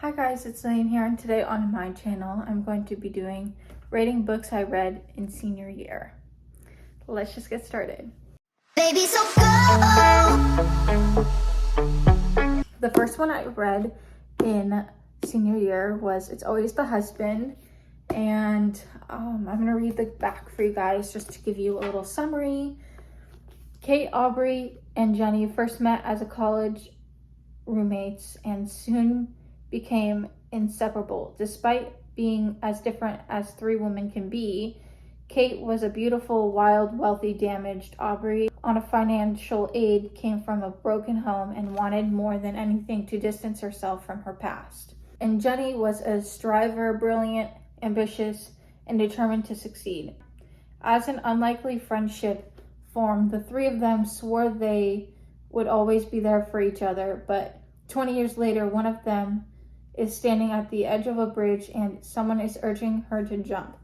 Hi guys, it's Leanne here, and today on my channel I'm going to be rating books I read in senior year. Let's just get started. Baby, so go! The first one I read in senior year was It's Always the Husband, and I'm gonna read the back for you guys just to give you a little summary. Kate, Aubrey, and Jenny first met as a college roommates and soon became inseparable. Despite being as different as three women can be, Kate was a beautiful, wild, wealthy, damaged. Aubrey, on a financial aid, came from a broken home and wanted more than anything to distance herself from her past. And Jenny was a striver, brilliant, ambitious, and determined to succeed. As an unlikely friendship formed, the three of them swore they would always be there for each other, but 20 years later, one of them is standing at the edge of a bridge and someone is urging her to jump.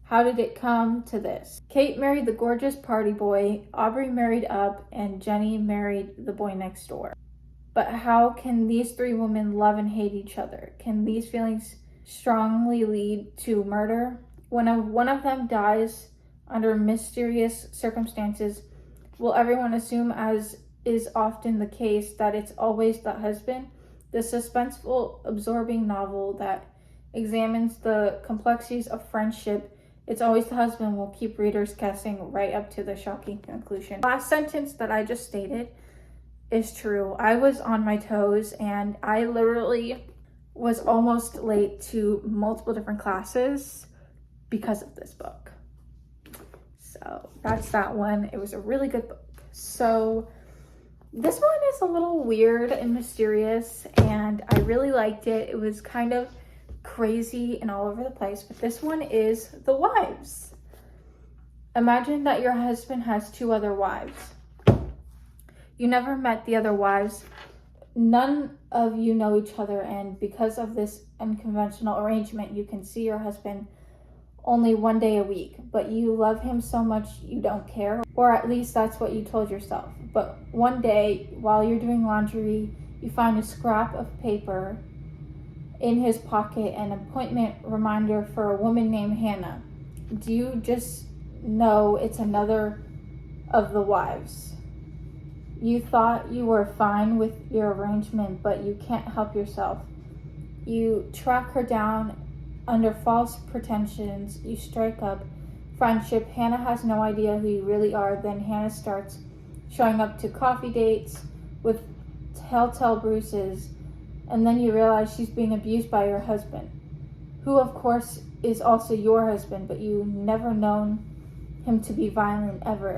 How did it come to this? Kate married the gorgeous party boy, Aubrey married up, and Jenny married the boy next door. But how can these three women love and hate each other? Can these feelings strongly lead to murder? When one of them dies under mysterious circumstances, will everyone assume, as is often the case, that it's always the husband? The suspenseful, absorbing novel that examines the complexities of friendship, It's Always the Husband, will keep readers guessing right up to the shocking conclusion. Last sentence that I just stated is true. I was on my toes and I literally was almost late to multiple different classes because of this book. So that's that one. It was a really good book. So this one is a little weird and mysterious, and I really liked it. It was kind of crazy and all over the place, but this one is The Wives. Imagine that your husband has two other wives. You never met the other wives. None of you know each other, and because of this unconventional arrangement, you can see your husband only one day a week, but you love him so much you don't care, or at least that's what you told yourself. But one day, while you're doing laundry, you find a scrap of paper in his pocket, an appointment reminder for a woman named Hannah. Do you just know it's another of the wives? You thought you were fine with your arrangement, but you can't help yourself. You track her down under false pretensions. You strike up friendship. Hannah has no idea who you really are. Then Hannah starts showing up to coffee dates with telltale bruises, and then you realize she's being abused by your husband, who of course is also your husband, but you never known him to be violent ever.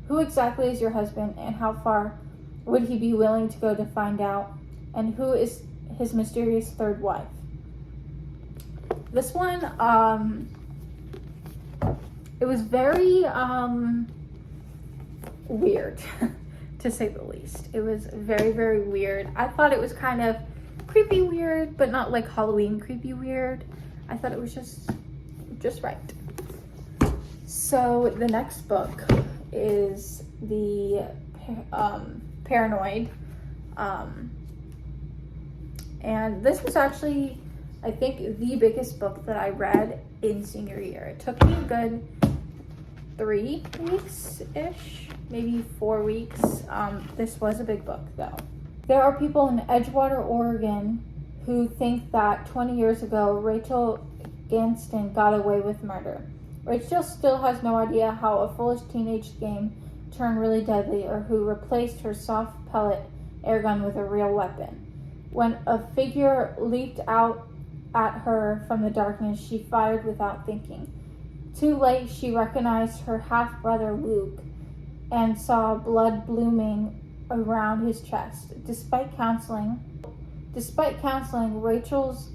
Who exactly is your husband, and how far would he be willing to go to find out? And who is his mysterious third wife? This one, it was very weird, to say the least. It was very, very weird. I thought it was kind of creepy weird, but not like Halloween creepy weird. I thought it was just right. So the next book is the Paranoid, and this was actually, I think, the biggest book that I read in senior year. It took me a good 3 weeks-ish, maybe 4 weeks. This was a big book though. There are people in Edgewater, Oregon who think that 20 years ago, Rachel Ganston got away with murder. Rachel still has no idea how a foolish teenage game turned really deadly, or who replaced her soft pellet airgun with a real weapon. When a figure leaped out at her from the darkness, she fired without thinking. Too late, she recognized her half-brother Luke and saw blood blooming around his chest. Despite counseling, Rachel's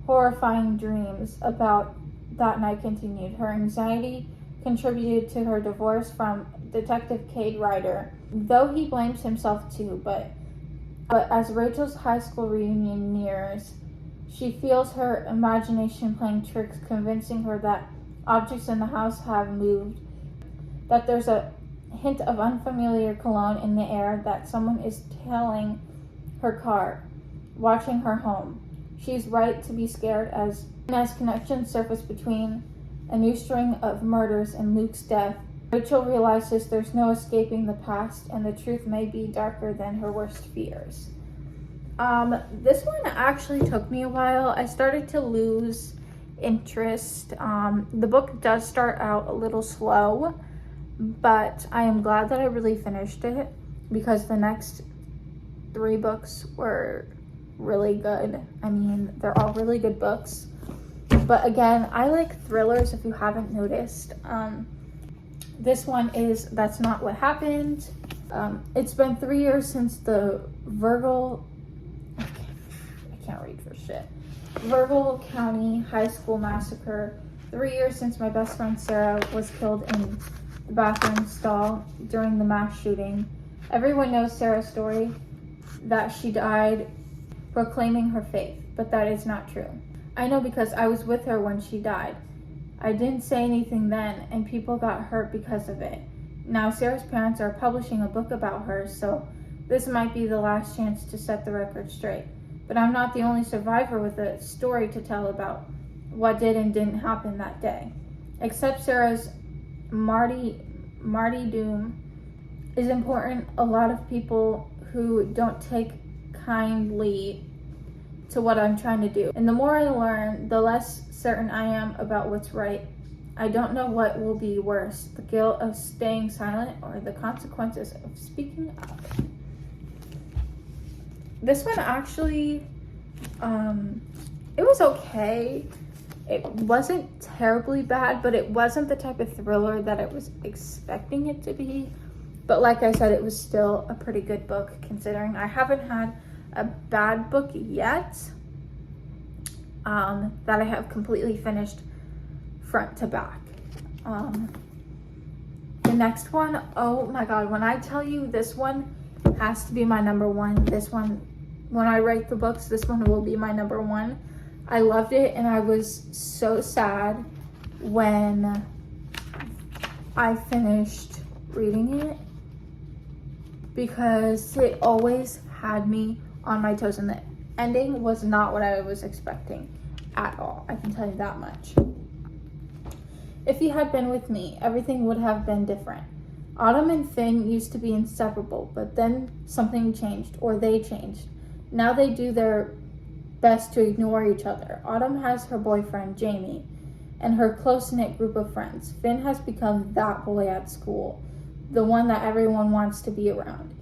horrifying dreams about that night continued. Her anxiety contributed to her divorce from Detective Cade Ryder, though he blames himself too. But as Rachel's high school reunion nears, she feels her imagination playing tricks, convincing her that objects in the house have moved, that there's a hint of unfamiliar cologne in the air, that someone is tailing her car. watching her home. She's right to be scared as connections surface between a new string of murders and Luke's death. Rachel realizes there's no escaping the past and the truth may be darker than her worst fears. This one actually took me a while. I started to lose interest. The book does start out a little slow, but I am glad that I really finished it because the next 3 books were really good. I mean, they're all really good books. But again, I like thrillers if you haven't noticed. This one is That's Not What Happened. It's been 3 years since the Virgil County High School massacre. 3 years since my best friend Sarah was killed in the bathroom stall during the mass shooting. Everyone knows Sarah's story, that she died proclaiming her faith, but that is not true. I know because I was with her when she died. I didn't say anything then, and people got hurt because of it. Now Sarah's parents are publishing a book about her, so this might be the last chance to set the record straight. But I'm not the only survivor with a story to tell about what did and didn't happen that day. Except Sarah's martyrdom is important. A lot of people who don't take kindly to what I'm trying to do. And the more I learn, the less certain I am about what's right. I don't know what will be worse, the guilt of staying silent or the consequences of speaking up. This one actually, it was okay. It wasn't terribly bad, but it wasn't the type of thriller that I was expecting it to be. But like I said, it was still a pretty good book considering I haven't had a bad book yet that I have completely finished front to back. The next one, oh my god, when I tell you this one has to be my number one. This one, when I write the books, this one will be my number one. I loved it and I was so sad when I finished reading it because it always had me on my toes and the ending was not what I was expecting at all. I can tell you that much. If he had been with me, everything would have been different. Autumn and Finn used to be inseparable, but then something changed, or they changed. Now they do their best to ignore each other. Autumn has her boyfriend, Jamie, and her close-knit group of friends. Finn has become that boy at school, the one that everyone wants to be around.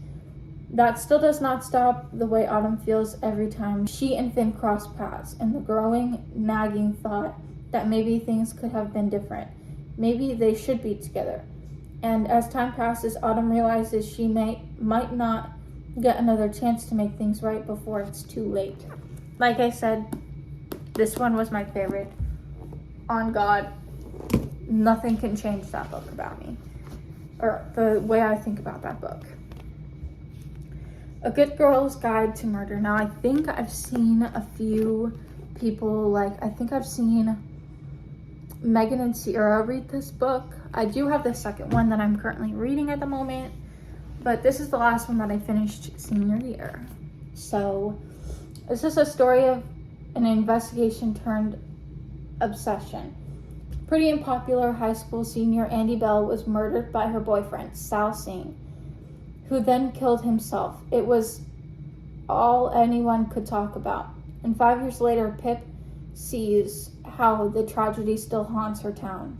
That still does not stop the way Autumn feels every time she and Finn cross paths, and the growing, nagging thought that maybe things could have been different. Maybe they should be together. And as time passes, Autumn realizes she might not get another chance to make things right before it's too late. Like I said, this one was my favorite. On God, nothing can change that book about me, or the way I think about that book. A Good Girl's Guide to Murder. Now, I think I've seen a few people, I think I've seen Megan and Sierra read this book. I do have the second one that I'm currently reading at the moment, but this is the last one that I finished senior year. So, this is a story of an investigation turned obsession. Pretty unpopular high school senior Andy Bell was murdered by her boyfriend, Sal Singh, who then killed himself. It was all anyone could talk about. And 5 years later, Pip sees how the tragedy still haunts her town.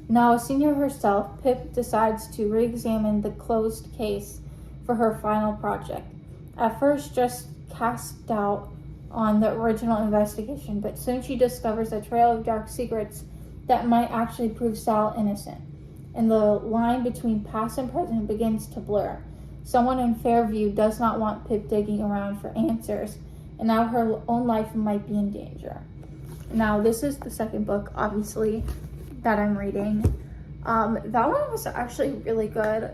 Now a senior herself, Pip decides to re-examine the closed case for her final project. At first, just cast doubt on the original investigation, but soon she discovers a trail of dark secrets that might actually prove Sal innocent. And the line between past and present begins to blur. Someone in Fairview does not want Pip digging around for answers, and now her own life might be in danger. Now, this is the second book, obviously, that I'm reading. That one was actually really good.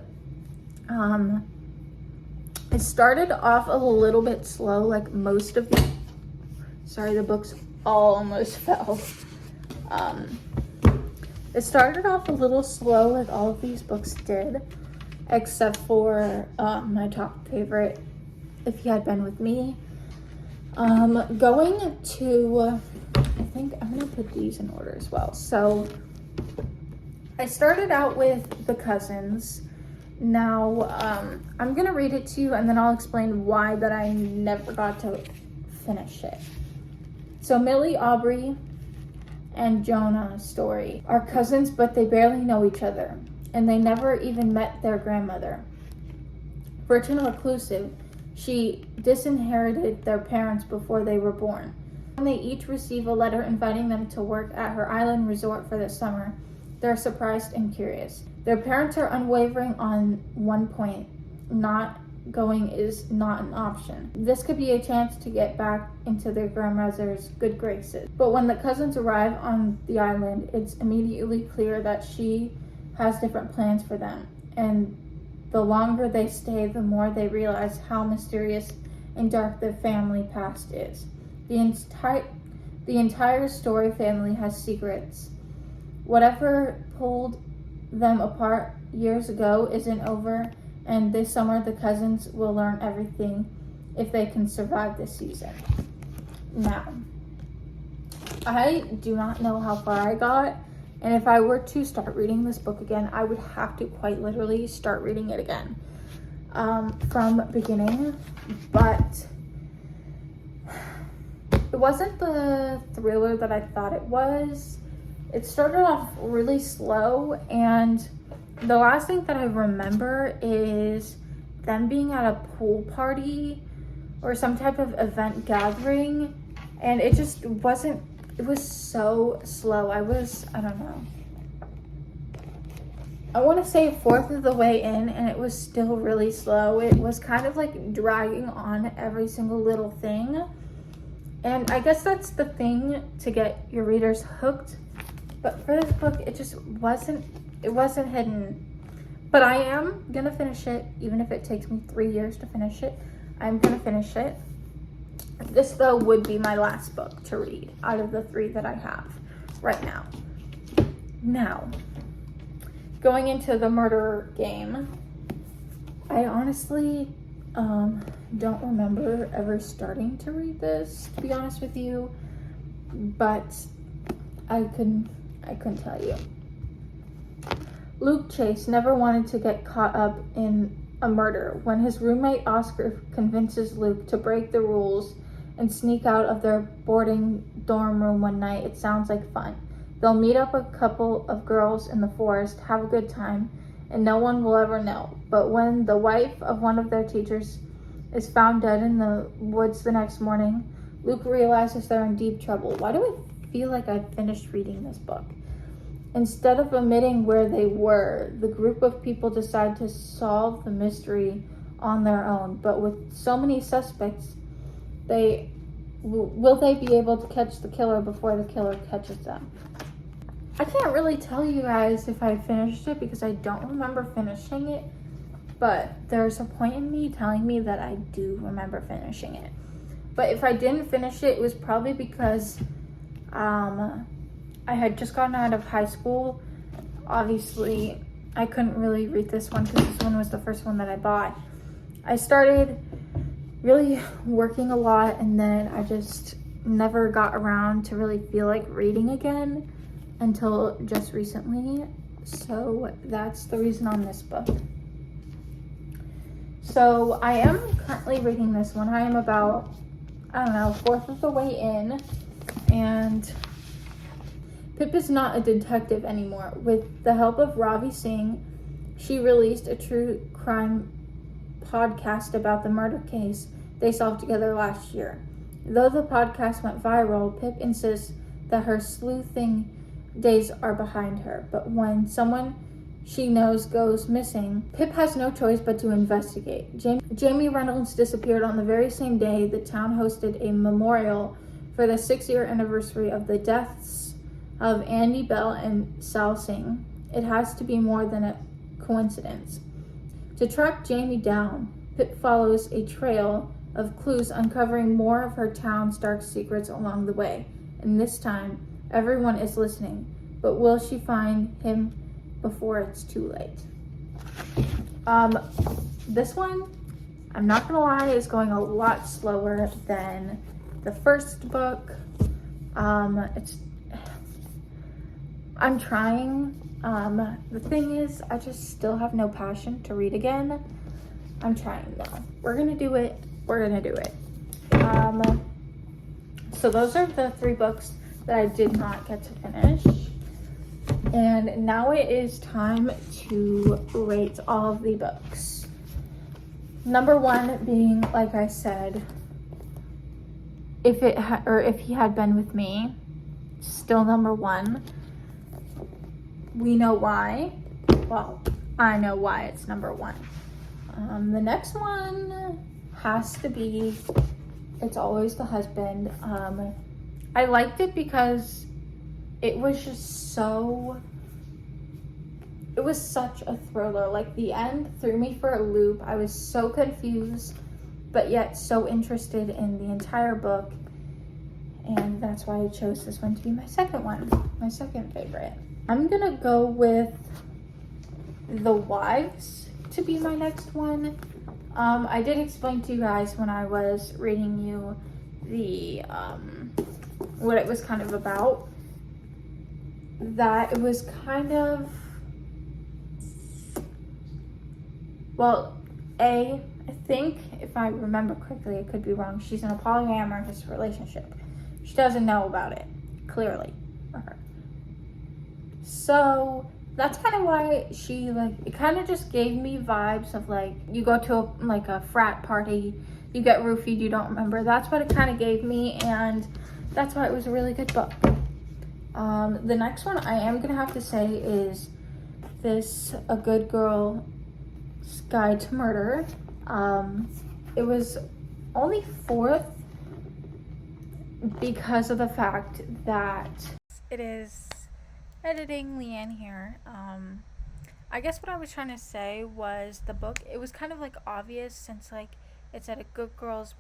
It started off a little bit slow, like most of the... Sorry, the books almost fell. It started off a little slow, like all of these books did, except for my top favorite, if he had been with me. Going to, I think I'm gonna put these in order as well. So I started out with the cousins. Now, I'm gonna read it to you and then I'll explain why that I never got to finish it. So Millie, Aubrey, and Jonah's story are cousins, but they barely know each other, and they never even met their grandmother. Virgin reclusive, she disinherited their parents before they were born. When they each receive a letter inviting them to work at her island resort for the summer, they're surprised and curious. Their parents are unwavering on one point: not going is not an option. This could be a chance to get back into their grandmother's good graces. But when the cousins arrive on the island, it's immediately clear that she has different plans for them. And the longer they stay, the more they realize how mysterious and dark their family past is. The entire Story family has secrets. Whatever pulled them apart years ago isn't over, and this summer the cousins will learn everything if they can survive this season. Now, I do not know how far I got, and if I were to start reading this book again, I would have to quite literally start reading it again from beginning. But it wasn't the thriller that I thought it was. It started off really slow, and the last thing that I remember is them being at a pool party or some type of event gathering, and it just wasn't, it was so slow. I don't know. I want to say a fourth of the way in, and it was still really slow. It was kind of like dragging on every single little thing. And I guess that's the thing to get your readers hooked. But for this book, it just wasn't hidden. But I am gonna finish it, even if it takes me 3 years to finish it. I'm gonna finish it. This, though, would be my last book to read out of the 3 that I have right now. Now, going into the murder game, I honestly don't remember ever starting to read this, to be honest with you, but I couldn't tell you. Luke Chase never wanted to get caught up in a murder. When his roommate Oscar convinces Luke to break the rules and sneak out of their boarding dorm room one night, it sounds like fun. They'll meet up a couple of girls in the forest, have a good time, and no one will ever know. But when the wife of one of their teachers is found dead in the woods the next morning, Luke realizes they're in deep trouble. Why do I feel like I finished reading this book? Instead of admitting where they were, the group of people decide to solve the mystery on their own. But with so many suspects, will they be able to catch the killer before the killer catches them? I can't really tell you guys if I finished it because I don't remember finishing it, but there's a point in me telling me that I do remember finishing it. But if I didn't finish it, it was probably because I had just gotten out of high school. Obviously, I couldn't really read this one because this one was the first one that I bought. I started really working a lot, and then I just never got around to really feel like reading again until just recently. So that's the reason on this book. So I am currently reading this one. I am about, I don't know, a fourth of the way in, and Pip is not a detective anymore. With the help of Ravi Singh, she released a true crime podcast about the murder case they solved together last year. Though the podcast went viral, Pip insists that her sleuthing days are behind her. But when someone she knows goes missing, Pip has no choice but to investigate. Jamie Reynolds disappeared on the very same day the town hosted a memorial for the 6-year anniversary of the deaths of Andy Bell and Sal Singh. It has to be more than a coincidence. To track Jamie down, Pip follows a trail of clues, uncovering more of her town's dark secrets along the way. And this time, everyone is listening. But will she find him before it's too late? This one, I'm not gonna lie, it's going a lot slower than the first book. I'm trying. The thing is, I just still have no passion to read again. I'm trying though. We're gonna do it. We're gonna do it. So those are the 3 books that I did not get to finish. And now it is time to rate all of the books. Number 1 being, like I said, if he had been with me, still number 1. We know why. Well, I know why it's number 1. The next one has to be It's Always the Husband. I liked it because it was just it was such a thriller. Like, the end threw me for a loop. I was so confused, but yet so interested in the entire book. And that's why I chose this one to be my second one, my second favorite. I'm gonna go with The Wives to be my next one. I did explain to you guys when I was reading you the, what it was kind of about, that it was kind of, well, I think, if I remember correctly, I could be wrong, she's in a polyamorous relationship. She doesn't know about it, clearly, for her. So that's kind of why she, like, it kind of just gave me vibes of, like, you go to a frat party, you get roofied, you don't remember. That's what it kind of gave me, and that's why it was a really good book. The next one I am gonna have to say is this A Good Girl's Guide to Murder. It was only 4th because of the fact that it is editing Leanne here. I guess what I was trying to say was the book, it was kind of like obvious, since like it said A Good Girl's,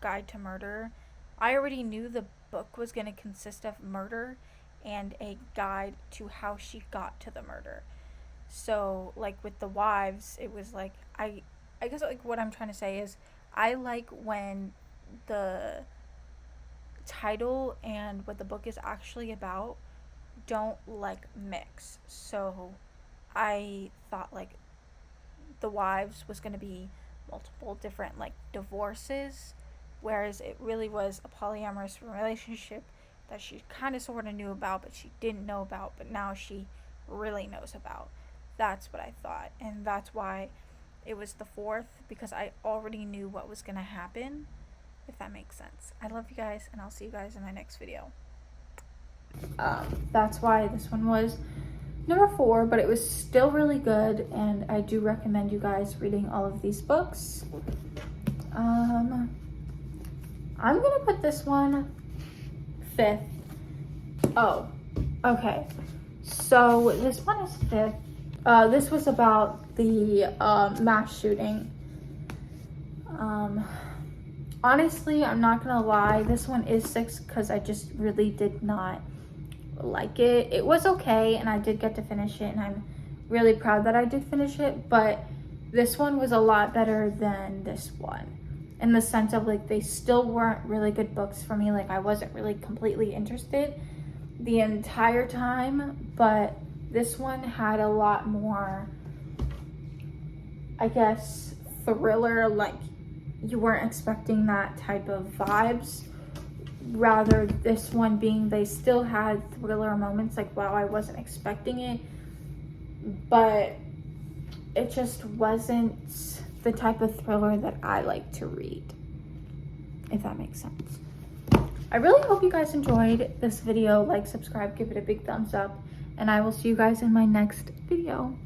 Guide to Murder. I already knew the book was going to consist of murder and a guide to how she got to the murder. So like with The Wives, it was like, I guess like what I'm trying to say is, I like when the title and what the book is actually about don't like mix. So I thought like The Wives was going to be multiple different like divorces, whereas it really was a polyamorous relationship that she kind of sort of knew about, but she didn't know about, but now she really knows about. That's what I thought, and that's why it was the 4th, because I already knew what was going to happen, if that makes sense. I love you guys, and I'll see you guys in my next video. That's why this one was number 4, but it was still really good, and I do recommend you guys reading all of these books. I'm gonna put this one 5th. Oh, okay. So this one is 5th. This was about the mass shooting. Honestly, I'm not gonna lie, this one is 6th because I just really did not like it. It was okay, and I did get to finish it, and I'm really proud that I did finish it, but this one was a lot better than this one, in the sense of like they still weren't really good books for me. Like, I wasn't really completely interested the entire time, but this one had a lot more, I guess, thriller. Like, you weren't expecting that type of vibes. Rather, this one being, they still had thriller moments, like, wow, I wasn't expecting it, but it just wasn't the type of thriller that I like to read, if that makes sense. I really hope you guys enjoyed this video. Like, subscribe, give it a big thumbs up, and I will see you guys in my next video.